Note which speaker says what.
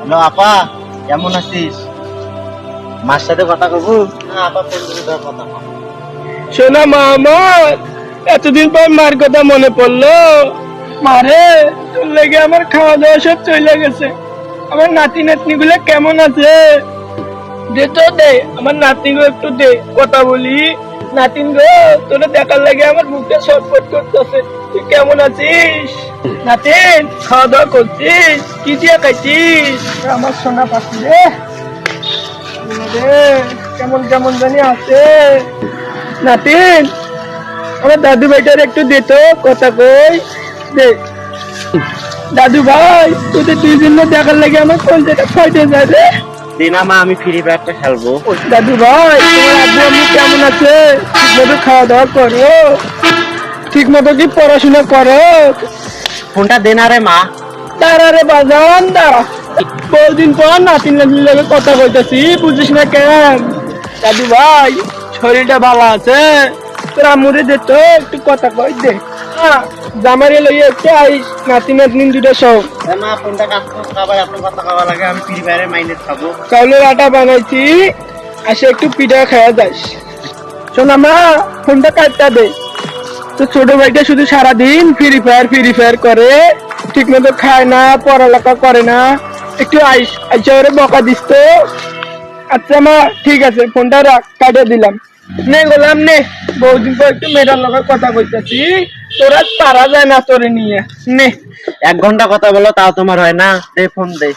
Speaker 1: Hello আপা, কেমন আছিস? মার সাথে কথা কব না? আপা ফোন করে দেওয়ার কথা কব।
Speaker 2: শোনা মা আমার, এতদিন পর মার কথা মনে পড়লো। মারে, তোর লেগে আমার খাওয়া দাওয়া সব চলে গেছে। আমার নাতি নাতনি গুলো কেমন আছে? দে তো দে, আমার নাতি গো একটু দে, কথা বলি। নাতিন গো, তোরা দেখার লাগে আমার মুখটা ছটফট করতেছে। তুই কেমন আছিস? নাতিন, খাওয়া দাওয়া করছিস? কি দিয়ে খাইছিস? আমার সোনা পাখি রে, কেমন কেমন জানি আছে। নাতিন, আমার দাদু ভাইটার একটু দে তো, কথা কই দে। দাদু ভাই, তোদের দুই দিন দেখার লাগে আমার কলজাটা ফাইটে যায় রে।
Speaker 1: দিনা মা, আমি ফ্রি ফায়ারটা খেলবো।
Speaker 2: দাদু ভাই, তোমার আব্বু আম্মু কেমন আছে? ঠিক মতো খাওয়া দাওয়া করো? ঠিক মতো কি পড়াশোনা করো?
Speaker 1: ফোনটা দে না রে মা।
Speaker 2: দাঁড়া রে বাজান, দাঁড়া। বহুদিন পর নাতিন নাতির লগে কথা কইতাছি, বুঝিস না কেন? দাদু ভাই, শরীরটা ভালো আছে? তোর আম্মুরে দে তো, একটু কথা কই দে। জামারে লইয়া একটু আইস, নাতি নাতনি দুটো সব।
Speaker 1: মা ফোনটা কাটতো, আবার এত কথা কওয়া লাগে। আমি ফ্রি ফায়ারে মাইনেট খাবো।
Speaker 2: চাউলের আটা বানাইছি, আসে একটু পিঠা খাওয়া যাস। শোনা মা, ফোনটা কাটটা দে। তো ছোট ভাইটা শুধু সারাদিন ফ্রি ফায়ার করে, ঠিক মতো খায় না, পড়ালেখা করে না। একটু আইস, আইসা ওরে বকা দিস তো। আচ্ছা মা, ঠিক আছে, ফোনটা রাখ, কাটে দিলাম। নে গোলাম নে, বহুদিন পর একটু মেয়েটার লগে কথা কইতাছি। তোরা পারা যায় না তোরে নিয়ে। নে,
Speaker 1: 1 ঘন্টা কথা বলো, তাও তোমার হয় না? দে ফোন দে।